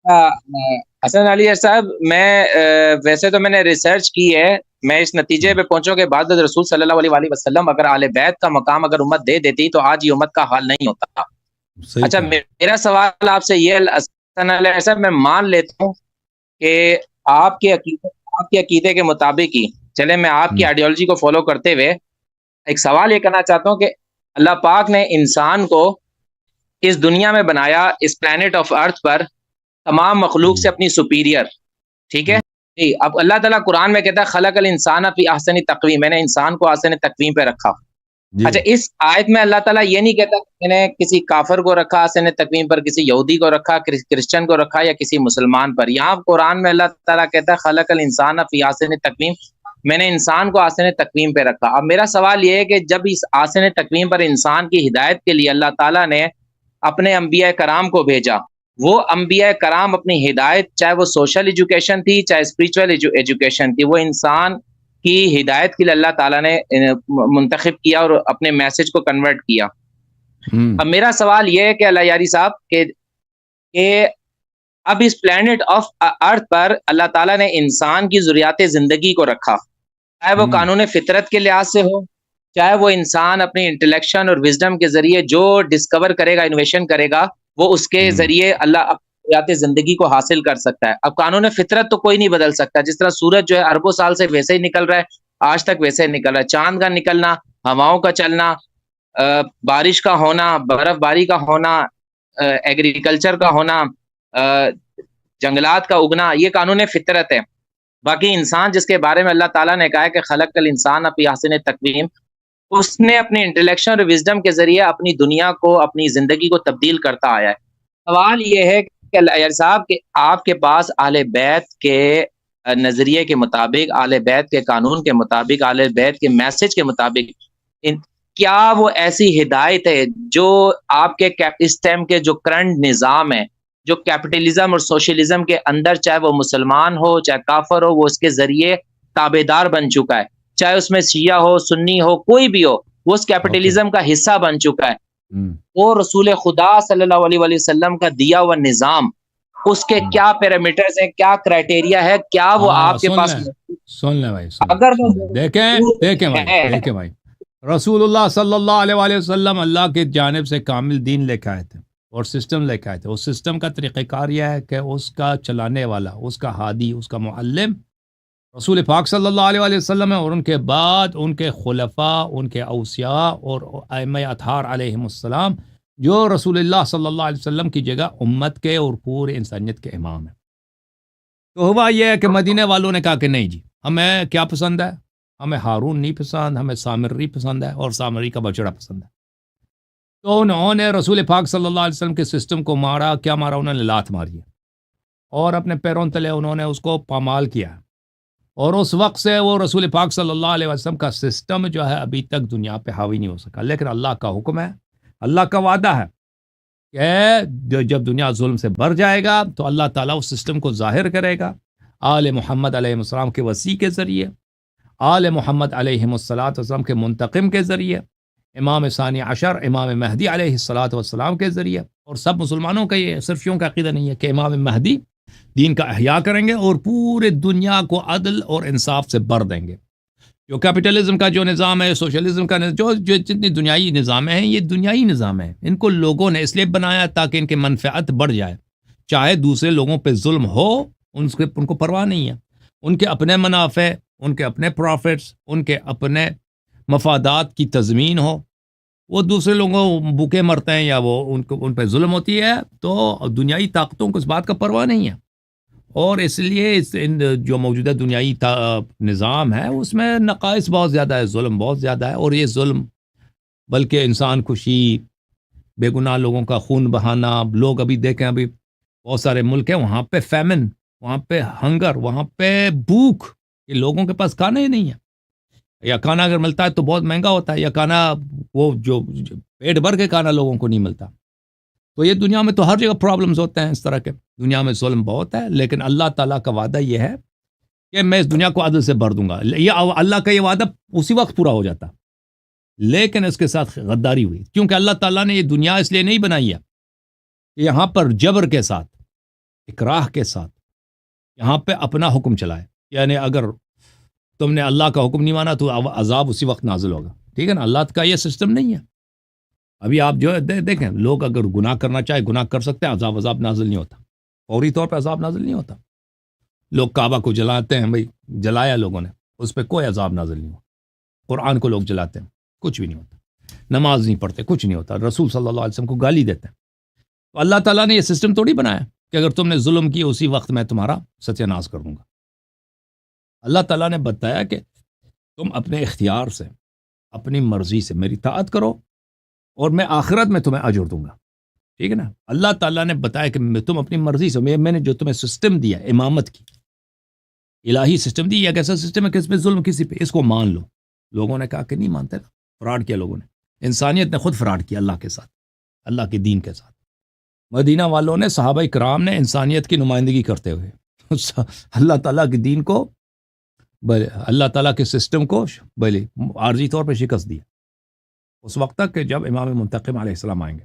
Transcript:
حسن علی صاحب، ویسے تو میں نے ریسرچ کی ہے، میں اس نتیجے پہ پہنچوں کہ بعد رسول صلی اللہ علیہ وآلہ وسلم اگر اہل بیت کا مقام اگر امت دے دیتی تو آج یہ امت کا حال نہیں ہوتا۔ صحیح اچھا، کہا۔ میرا سوال آپ سے یہ ہے، حسن علی صاحب، میں مان لیتا ہوں کہ آپ کے عقیدے کے مطابق ہی چلے، میں آپ کی آئیڈیالوجی کو فالو کرتے ہوئے ایک سوال یہ کرنا چاہتا ہوں کہ اللہ پاک نے انسان کو اس دنیا میں بنایا، اس پلانٹ آف ارتھ پر تمام مخلوق سے اپنی سپیریئر، ٹھیک ہے جی۔ اب اللہ تعالیٰ قرآن میں کہتا ہے خلق الانسان فی احسن تقویم، میں نے انسان کو احسن تقویم پہ رکھا۔ اچھا، اس آیت میں اللہ تعالیٰ یہ نہیں کہتا کہ میں نے کسی کافر کو رکھا احسن تقویم پر، کسی یہودی کو رکھا، کرسچن کو رکھا، یا کسی مسلمان پر۔ یہاں قرآن میں اللہ تعالیٰ کہتا ہے خلق الانسان فی احسن تقویم، میں نے انسان کو احسن تقویم پہ رکھا۔ اب میرا سوال یہ ہے کہ جب اس احسن تقویم پر انسان کی ہدایت کے لیے اللہ تعالیٰ نے اپنے انبیاء کرام کو بھیجا، وہ انبیاء کرام اپنی ہدایت، چاہے وہ سوشل ایجوکیشن تھی چاہے اسپریچول ایجوکیشن تھی، وہ انسان کی ہدایت کے لیے اللہ تعالیٰ نے منتخب کیا اور اپنے میسج کو کنورٹ کیا۔ اب میرا سوال یہ ہے کہ اللہ یاری صاحب کہ اب اس پلانٹ آف ارتھ پر اللہ تعالیٰ نے انسان کی ضروریات زندگی کو رکھا، چاہے وہ قانون فطرت کے لحاظ سے ہو، چاہے وہ انسان اپنی انٹلیکشن اور وزڈم کے ذریعے جو ڈسکور کرے گا، انویشن کرے گا، وہ اس کے ذریعے اللہ ضروریات زندگی کو حاصل کر سکتا ہے۔ اب قانون فطرت تو کوئی نہیں بدل سکتا، جس طرح سورج جو ہے اربوں سال سے ویسے ہی نکل رہا ہے، آج تک ویسے ہی نکل رہا ہے، چاند کا نکلنا، ہواؤں کا چلنا، بارش کا ہونا، برف باری کا ہونا، ایگریکلچر کا ہونا، جنگلات کا اگنا، یہ قانون فطرت ہے۔ باقی انسان جس کے بارے میں اللہ تعالیٰ نے کہا ہے کہ خلق الانسان فی احسن تقویم، اس نے اپنی انٹلیکشن اور وزڈم کے ذریعے اپنی دنیا کو، اپنی زندگی کو تبدیل کرتا آیا ہے۔ سوال یہ ہے کہ اللہ صاحب کہ آپ کے پاس اہل بیت کے نظریے کے مطابق، اہل بیت کے قانون کے مطابق، اہل بیت کے میسج کے مطابق کیا وہ ایسی ہدایت ہے جو آپ کے اس ٹائم کے جو کرنٹ نظام ہے، جو کیپٹلزم اور سوشلزم کے اندر، چاہے وہ مسلمان ہو چاہے کافر ہو، وہ اس کے ذریعے تابع دار بن چکا ہے، چاہے اس میں شیعہ ہو، سنی ہو، کوئی بھی ہو، وہ اس کیپٹلزم کا حصہ بن چکا ہے، وہ رسول خدا صلی اللہ علیہ وسلم کا دیا ہوا نظام، اس کے کیا پیرامیٹرز ہیں، کیا کرائٹیریا ہے، کیا وہ آپ کے پاس سن لیں بھائی، اگر دیکھیں بھائی، رسول اللہ صلی اللہ علیہ وآلہ وسلم اللہ کی جانب سے کامل دین لے کے آئے تھے اور سسٹم لے کے آئے تھے۔ اس سسٹم کا طریقہ کار یہ ہے کہ اس کا چلانے والا، اس کا ہادی، اس کا معلم رسول پاک صلی اللہ علیہ وآلہ وسلم ہے، اور ان کے بعد ان کے خلفاء، ان کے اوصیاء اور ائمہ اطہار علیہم السلام، جو رسول اللہ صلی اللہ علیہ وسلم کی جگہ امت کے اور پورے انسانیت کے امام ہیں۔ تو ہوا یہ ہے کہ مدینے والوں نے کہا کہ نہیں جی، ہمیں کیا پسند ہے؟ ہمیں ہارون نہیں پسند، ہمیں سامری پسند ہے، اور سامری کا بچڑا پسند ہے۔ تو انہوں نے رسول پاک صلی اللہ علیہ وسلم کے سسٹم کو مارا۔ کیا مارا؟ انہوں نے لات ماری ہے، اور اپنے پیروں تلے انہوں نے اس کو پامال کیا، اور اس وقت سے وہ رسول پاک صلی اللہ علیہ وسلم کا سسٹم جو ہے ابھی تک دنیا پہ حاوی نہیں ہو سکا۔ لیکن اللہ کا حکم ہے، اللہ کا وعدہ ہے کہ جب دنیا ظلم سے بھر جائے گا تو اللہ تعالیٰ اس سسٹم کو ظاہر کرے گا آل محمد علیہ السلام کے وسیع کے ذریعے، آل محمد علیہ السلام کے منتقم کے ذریعے، امام ثانی عشر امام مہدی علیہ السلام کے ذریعے۔ اور سب مسلمانوں کا یہ صرف یوں کا عقیدہ نہیں ہے کہ امام مہدی دین کا احیاء کریں گے اور پورے دنیا کو عدل اور انصاف سے بھر دیں گے۔ جو کیپٹلزم کا جو نظام ہے، سوشلزم کا جو جتنی دنیائی نظام ہیں، یہ دنیائی نظام ہیں، ان کو لوگوں نے اس لیے بنایا تاکہ ان کے منفعت بڑھ جائے، چاہے دوسرے لوگوں پہ ظلم ہو، ان کو پرواہ نہیں ہے، ان کے اپنے منافع، ان کے اپنے پروفٹس، ان کے اپنے مفادات کی تضمین ہو، وہ دوسرے لوگوں بھوکے مرتے ہیں یا وہ ان پہ ظلم ہوتی ہے، تو دنیائی طاقتوں کو اس بات کا پرواہ نہیں ہے۔ اور اس لیے جو موجودہ دنیائی نظام ہے اس میں نقائص بہت زیادہ ہے، ظلم بہت زیادہ ہے، اور یہ ظلم بلکہ انسان کشی، بے گناہ لوگوں کا خون بہانا، لوگ ابھی دیکھیں، ابھی بہت سارے ملک ہیں وہاں پہ فیمن، وہاں پہ ہنگر، وہاں پہ بھوک، یہ لوگوں کے پاس کھانا ہی نہیں ہے، یا کھانا اگر ملتا ہے تو بہت مہنگا ہوتا ہے، یا کھانا وہ جو پیٹ بھر کے کھانا لوگوں کو نہیں ملتا۔ تو یہ دنیا میں تو ہر جگہ پرابلمز ہوتے ہیں اس طرح کے، دنیا میں ظلم بہت ہے، لیکن اللہ تعالیٰ کا وعدہ یہ ہے کہ میں اس دنیا کو عدل سے بھر دوں گا۔ یہ اللہ کا یہ وعدہ اسی وقت پورا ہو جاتا، لیکن اس کے ساتھ غداری ہوئی، کیونکہ اللہ تعالیٰ نے یہ دنیا اس لیے نہیں بنائی ہے کہ یہاں پر جبر کے ساتھ اکراہ کے ساتھ یہاں پہ اپنا حکم چلائے، یعنی اگر تم نے اللہ کا حکم نہیں مانا تو عذاب اسی وقت نازل ہوگا، ٹھیک ہے نا. اللہ کا یہ سسٹم نہیں ہے. ابھی آپ جو ہے دیکھیں، لوگ اگر گناہ کرنا چاہے گناہ کر سکتے ہیں، عذاب نازل نہیں ہوتا، فوری طور پہ عذاب نازل نہیں ہوتا. لوگ کعبہ کو جلاتے ہیں، بھائی جلایا لوگوں نے، اس پہ کوئی عذاب نازل نہیں ہوا. قرآن کو لوگ جلاتے ہیں، کچھ بھی نہیں ہوتا. نماز نہیں پڑھتے، کچھ نہیں ہوتا. رسول صلی اللہ علیہ وسلم کو گالی دیتے ہیں. تو اللہ تعالیٰ نے یہ سسٹم تھوڑی بنایا کہ اگر تم نے ظلم کی اسی وقت میں تمہارا ستیہ ناش کر دوں گا. اللہ تعالیٰ نے بتایا کہ تم اپنے اختیار سے، اپنی مرضی سے میری طاعت کرو اور میں آخرت میں تمہیں اجر دوں گا، ٹھیک ہے نا. اللہ تعالیٰ نے بتایا کہ تم اپنی مرضی سے، میں نے جو تمہیں سسٹم دیا امامت کی، الہی سسٹم دی، ایک ایسا سسٹم ہے کہ اس میں ظلم کسی پہ، اس کو مان لو. لوگوں نے کہا کہ نہیں مانتے نا، فراڈ کیا لوگوں نے. انسانیت نے خود فراڈ کیا اللہ کے ساتھ، اللہ کے دین کے ساتھ. مدینہ والوں نے، صحابہ کرام نے انسانیت کی نمائندگی کرتے ہوئے اللہ تعالیٰ کے دین کو، اللہ تعالیٰ کے سسٹم کو عارضی طور پہ شکست دیا اس وقت تک کہ جب امام منتقم علیہ السلام آئیں گے.